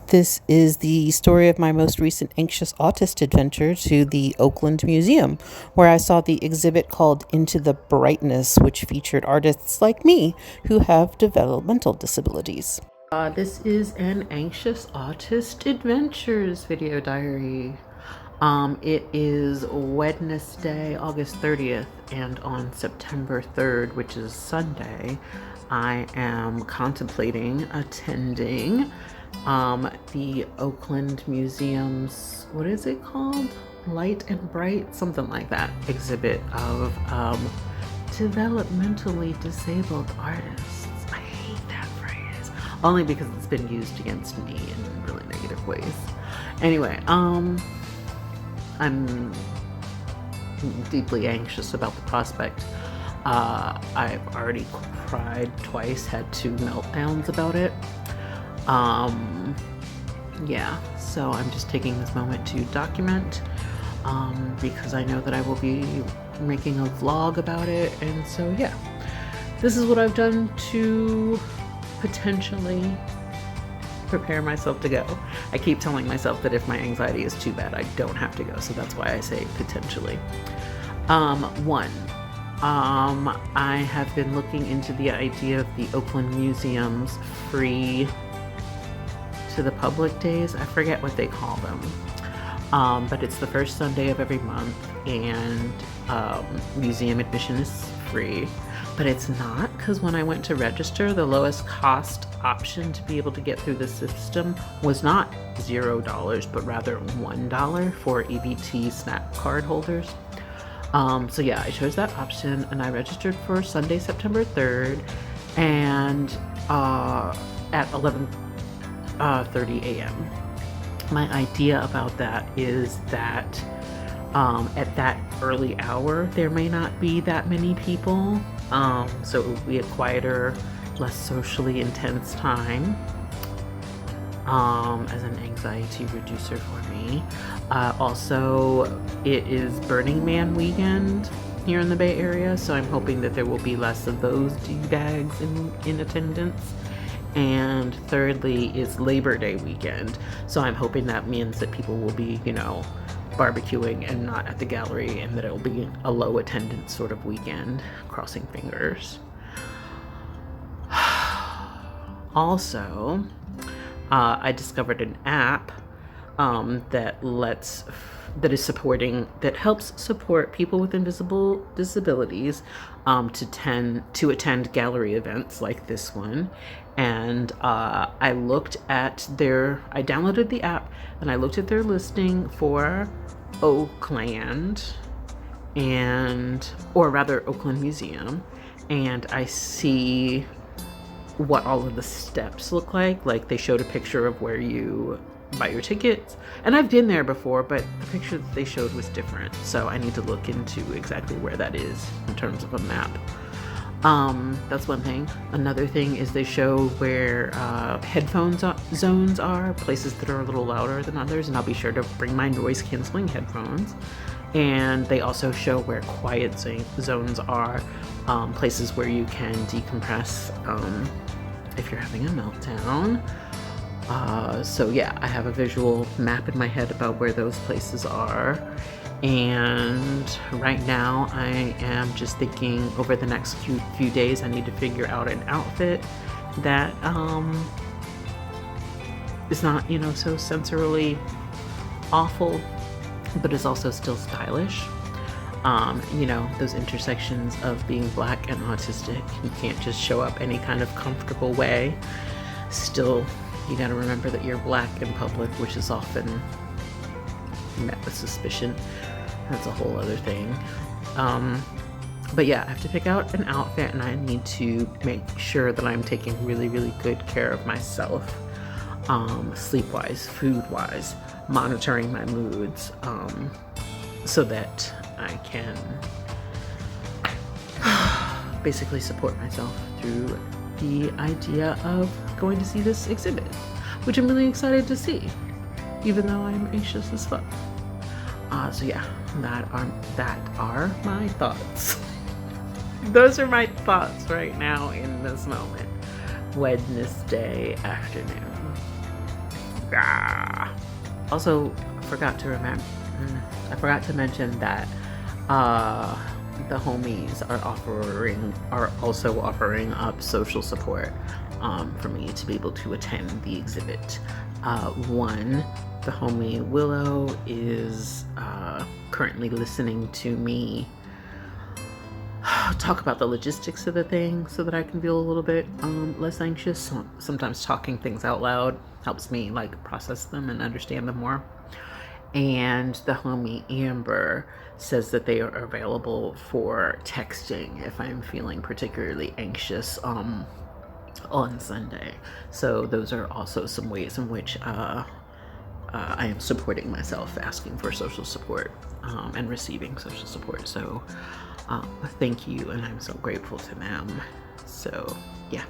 This is the story of my most recent Anxious Autist adventure to the Oakland Museum, where I saw the exhibit called Into the Brightness, which featured artists like me who have developmental disabilities. This is an Anxious Autist Adventures video diary. It is Wednesday, August 30th, and on September 3rd, which is Sunday, I am contemplating attending the Oakland Museum's, what is it called? Light and Bright, something like that, exhibit of developmentally disabled artists. I hate that phrase, only because it's been used against me in really negative ways. Anyway, I'm deeply anxious about the prospect. I've already cried twice, had 2 meltdowns about it. Yeah, so I'm just taking this moment to document, because I know that I will be making a vlog about it. And so yeah, this is what I've done to potentially prepare myself to go. I keep telling myself that if my anxiety is too bad, I don't have to go, so that's why I say potentially. I have been looking into the idea of the Oakland Museum's free to the public days. I forget what they call them, but it's the first Sunday of every month, and museum admission is free. But it's not, because when I went to register, the lowest cost option to be able to get through the system was not $0, but rather $1 for EBT SNAP card holders. So yeah, I chose that option, and I registered for Sunday, September 3rd, and at 11:30 a.m. My idea about that is that at that early hour, there may not be that many people, so it will be a quieter, less socially intense time, as an anxiety reducer for me. Also, it is Burning Man weekend here in the Bay Area, so I'm hoping that there will be less of those D-bags in attendance. And thirdly is Labor Day weekend, so I'm hoping that means that people will be, barbecuing and not at the gallery, and that it will be a low attendance sort of weekend. Crossing fingers. Also, I discovered an app that helps support people with invisible disabilities to attend gallery events like this one. And I downloaded the app, and I looked at their listing for Oakland, Oakland Museum, and I see what all of the steps look like. Like, they showed a picture of where you buy your tickets, and I've been there before, but the picture that they showed was different, so I need to look into exactly where that is in terms of a map. That's one thing. Another thing is they show where headphone zones are, places that are a little louder than others, and I'll be sure to bring my noise canceling headphones. And they also show where quiet zones are, places where you can decompress if you're having a meltdown. So yeah, I have a visual map in my head about where those places are. And right now I am just thinking, over the next few days, I need to figure out an outfit that is not, so sensorily awful, but is also still stylish. Those intersections of being Black and autistic, you can't just show up any kind of comfortable way. Still, you gotta remember that you're Black in public, which is often met with suspicion. That's a whole other thing. But yeah, I have to pick out an outfit, and I need to make sure that I'm taking really, really good care of myself, sleep-wise, food-wise, monitoring my moods, so that I can basically support myself through the idea of going to see this exhibit, which I'm really excited to see, even though I'm anxious as fuck. So yeah, that are my thoughts. Those are my thoughts right now in this moment, Wednesday afternoon. Yeah. Also, I forgot to mention that the homies are also offering up social support for me to be able to attend the exhibit. The homie Willow is currently listening to me talk about the logistics of the thing so that I can feel a little bit less anxious. Sometimes talking things out loud helps me like process them and understand them more. And the homie Amber says that they are available for texting if I'm feeling particularly anxious on Sunday. So those are also some ways in which I am supporting myself, asking for social support and receiving social support. So thank you, and I'm so grateful to them. So yeah.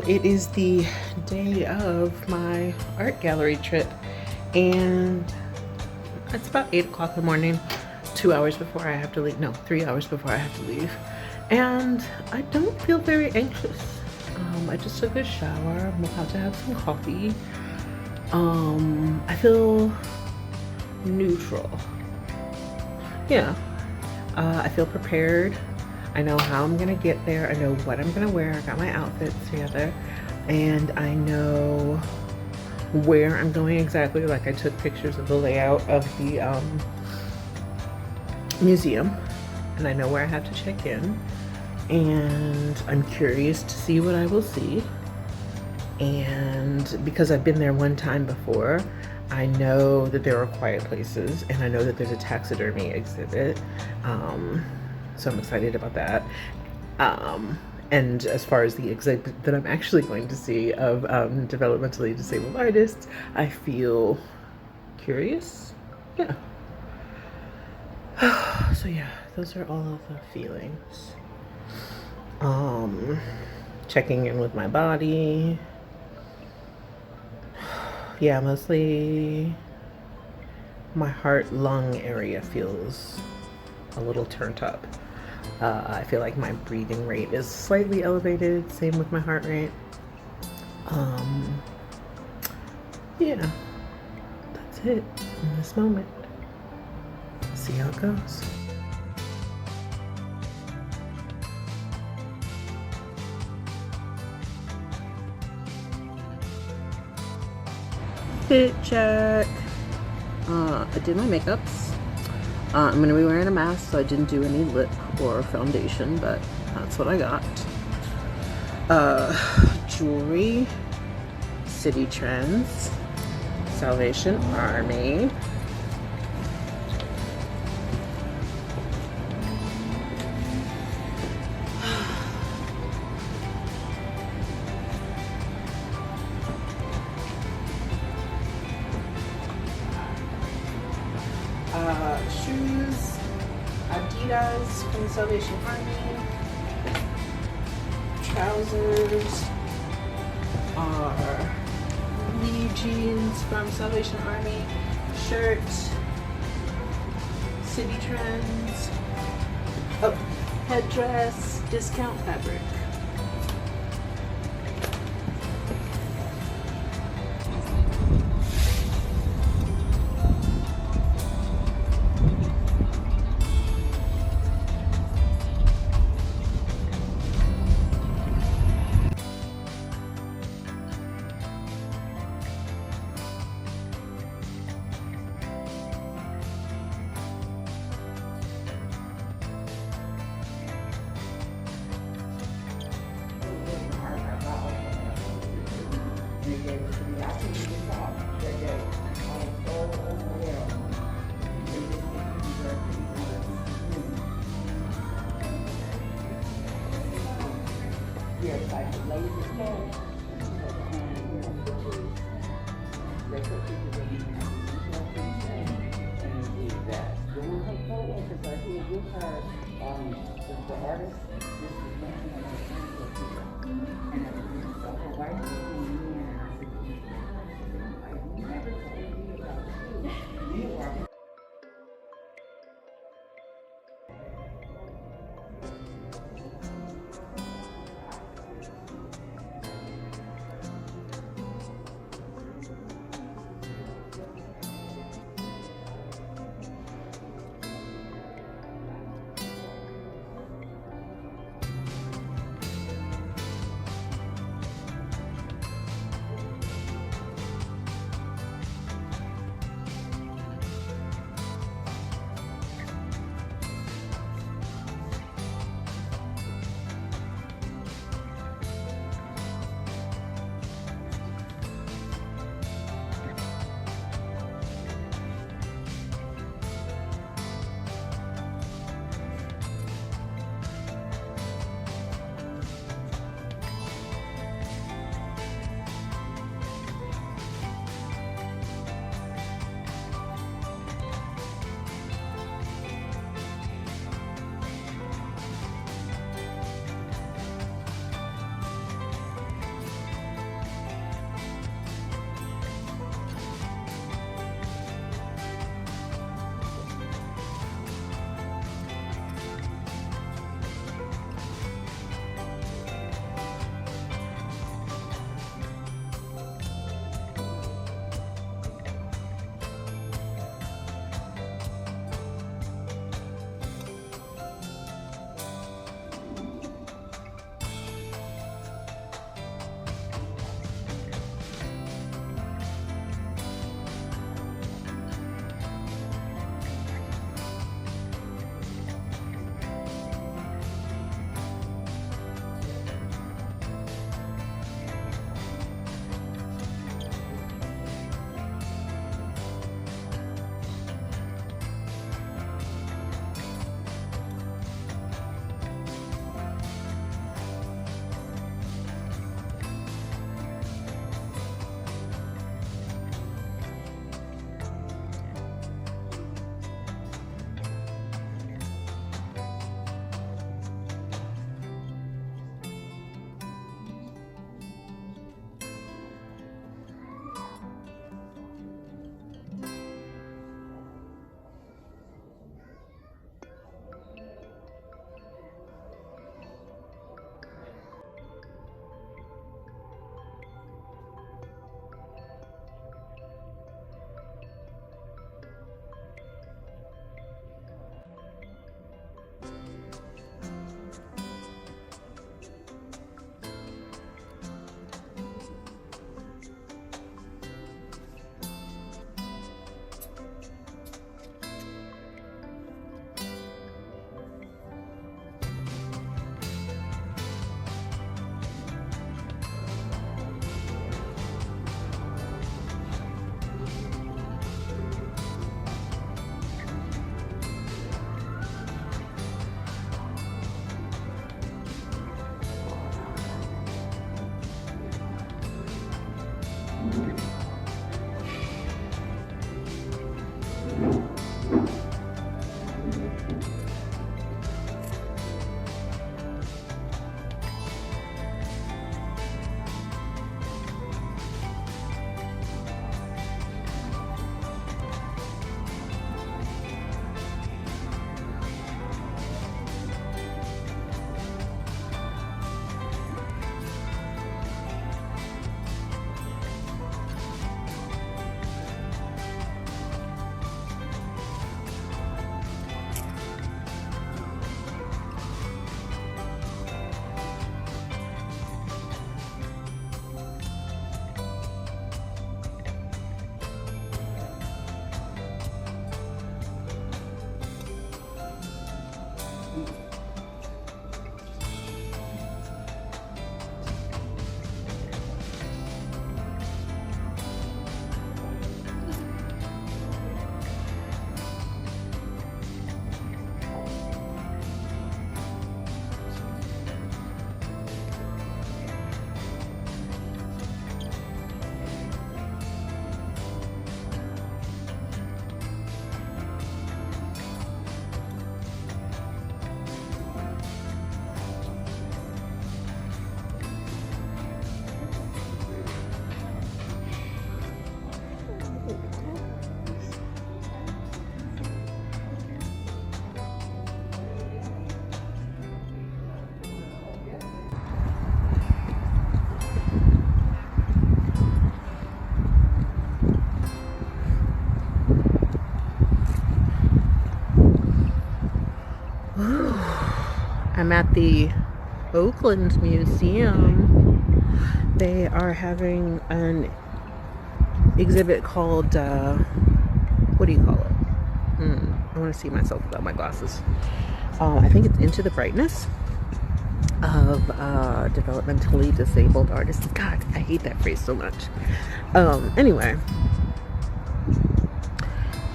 It is the day of my art gallery trip, and it's about 8 o'clock in the morning, 2 hours before I have to leave. No, 3 hours before I have to leave. And I don't feel very anxious. I just took a shower. I'm about to have some coffee. I feel neutral. Yeah. I feel prepared. I know how I'm gonna get there. I know what I'm gonna wear. I got my outfits together, and I know where I'm going exactly. Like, I took pictures of the layout of the museum, and I know where I have to check in, and I'm curious to see what I will see. And because I've been there one time before, I know that there are quiet places, and I know that there's a taxidermy exhibit. So I'm excited about that. And as far as the exhibit that I'm actually going to see of developmentally disabled artists, I feel curious. Yeah. So yeah, those are all of the feelings. Checking in with my body. Yeah, mostly my heart-lung area feels a little turned up. I feel like my breathing rate is slightly elevated, same with my heart rate. Yeah, that's it in this moment. See how it goes. Fit check. I did my makeups. I'm going to be wearing a mask, so I didn't do any lip or foundation, but that's what I got. Jewelry, City Trends, Salvation Army. Shoes, Adidas from the Salvation Army. Trousers are Lee jeans from Salvation Army. Shirt, City Trends. Oh, headdress, Discount Fabric. I'm at the Oakland Museum. They are having an exhibit called, what do you call it? I want to see myself without my glasses. I think it's Into the Brightness of developmentally disabled artists. God, I hate that phrase so much. Anyway.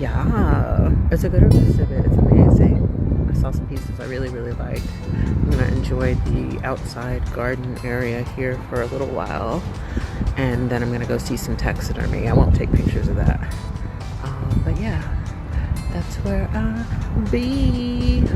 Yeah, it's a good exhibit. It's amazing. I saw some pieces I really, really liked. I'm gonna enjoy the outside garden area here for a little while, and then I'm gonna go see some taxidermy. I won't take pictures of that, but yeah, that's where I'll be.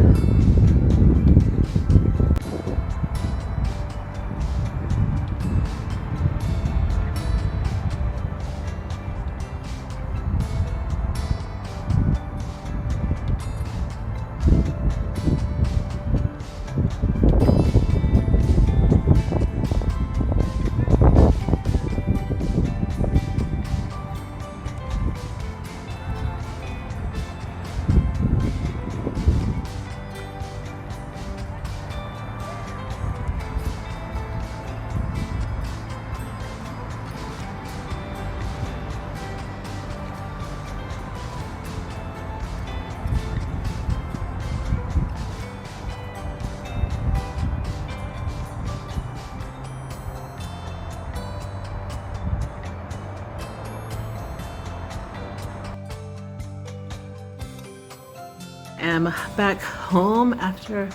Am back home after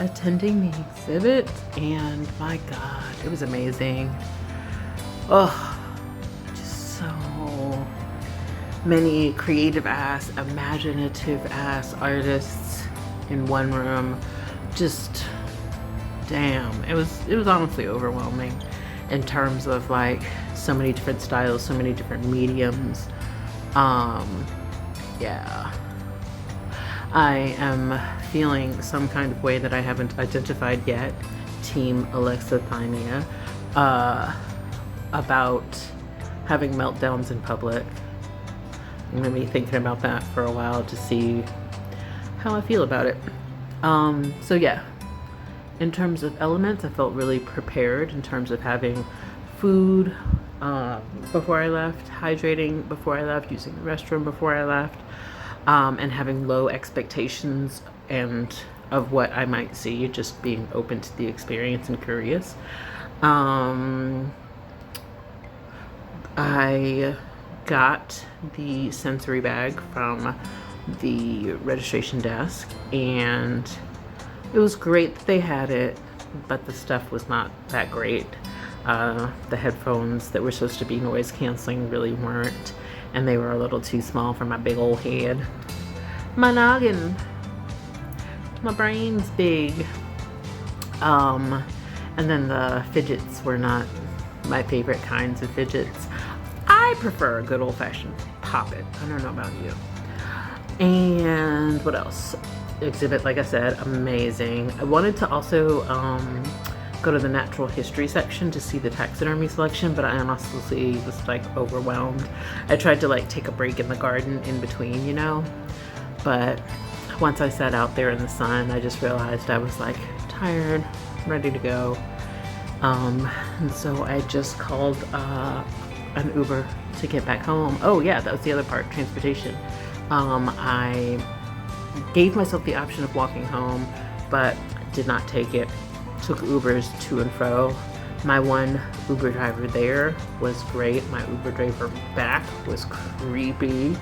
attending the exhibit, and my God, it was amazing. Oh, just so many creative ass, imaginative ass artists in one room. Just damn, it was honestly overwhelming in terms of like so many different styles, so many different mediums. Yeah. I am feeling some kind of way that I haven't identified yet, Team Alexithymia, about having meltdowns in public. I'm going to be thinking about that for a while to see how I feel about it. So yeah, in terms of elements, I felt really prepared in terms of having food before I left, hydrating before I left, using the restroom before I left. And having low expectations and of what I might see, just being open to the experience and curious. I got the sensory bag from the registration desk, and it was great that they had it, but the stuff was not that great. The headphones that were supposed to be noise canceling really weren't, and they were a little too small for my big old head. My noggin. My brain's big. And then the fidgets were not my favorite kinds of fidgets. I prefer a good old-fashioned pop-it. I don't know about you. And what else? Exhibit, like I said, amazing. I wanted to also go to the natural history section to see the taxidermy selection, but I honestly was like overwhelmed. I tried to like take a break in the garden in between, you know, but once I sat out there in the sun, I just realized I was like tired, ready to go. And so I just called an Uber to get back home. Oh yeah, that was the other part, transportation. I gave myself the option of walking home, but did not take it. Took Ubers to and fro. My one Uber driver there was great. My Uber driver back was creepy.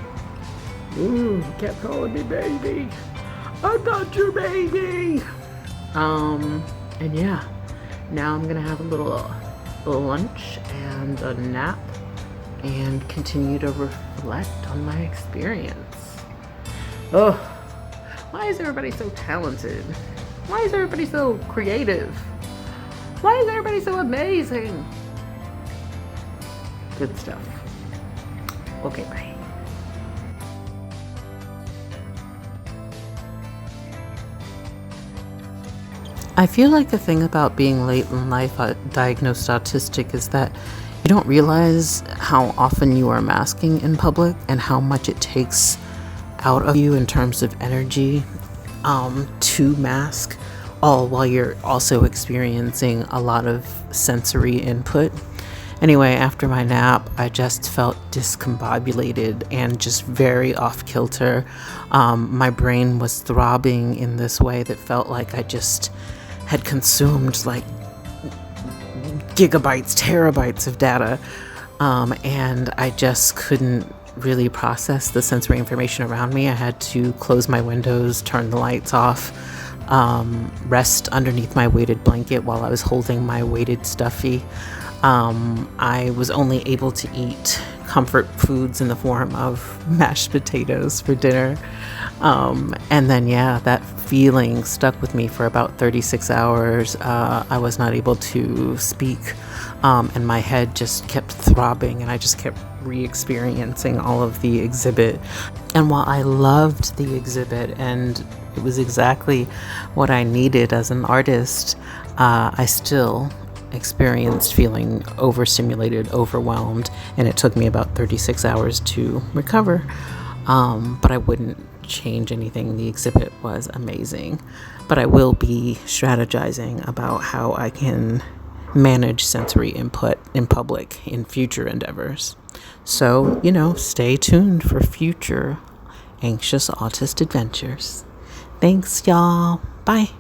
Ooh, he kept calling me baby. I'm not your baby. And yeah, now I'm gonna have a little lunch and a nap and continue to reflect on my experience. Oh, why is everybody so talented? Why is everybody so creative? Why is everybody so amazing? Good stuff. Okay, bye. I feel like the thing about being late in life diagnosed autistic is that you don't realize how often you are masking in public and how much it takes out of you in terms of energy to mask all while you're also experiencing a lot of sensory input. Anyway, after my nap, I just felt discombobulated and just very off kilter. My brain was throbbing in this way that felt like I just had consumed like gigabytes, terabytes of data. And I just couldn't really process the sensory information around me. I had to close my windows, turn the lights off, rest underneath my weighted blanket while I was holding my weighted stuffy. I was only able to eat comfort foods in the form of mashed potatoes for dinner. And then, that feeling stuck with me for about 36 hours. I was not able to speak, and my head just kept throbbing, and I just kept re-experiencing all of the exhibit. And while I loved the exhibit, and it was exactly what I needed as an artist, I still experienced feeling overstimulated, overwhelmed, and it took me about 36 hours to recover. But I wouldn't change anything. The exhibit was amazing, but I will be strategizing about how I can manage sensory input in public in future endeavors. So, stay tuned for future Anxious Autist Adventures. Thanks, y'all. Bye.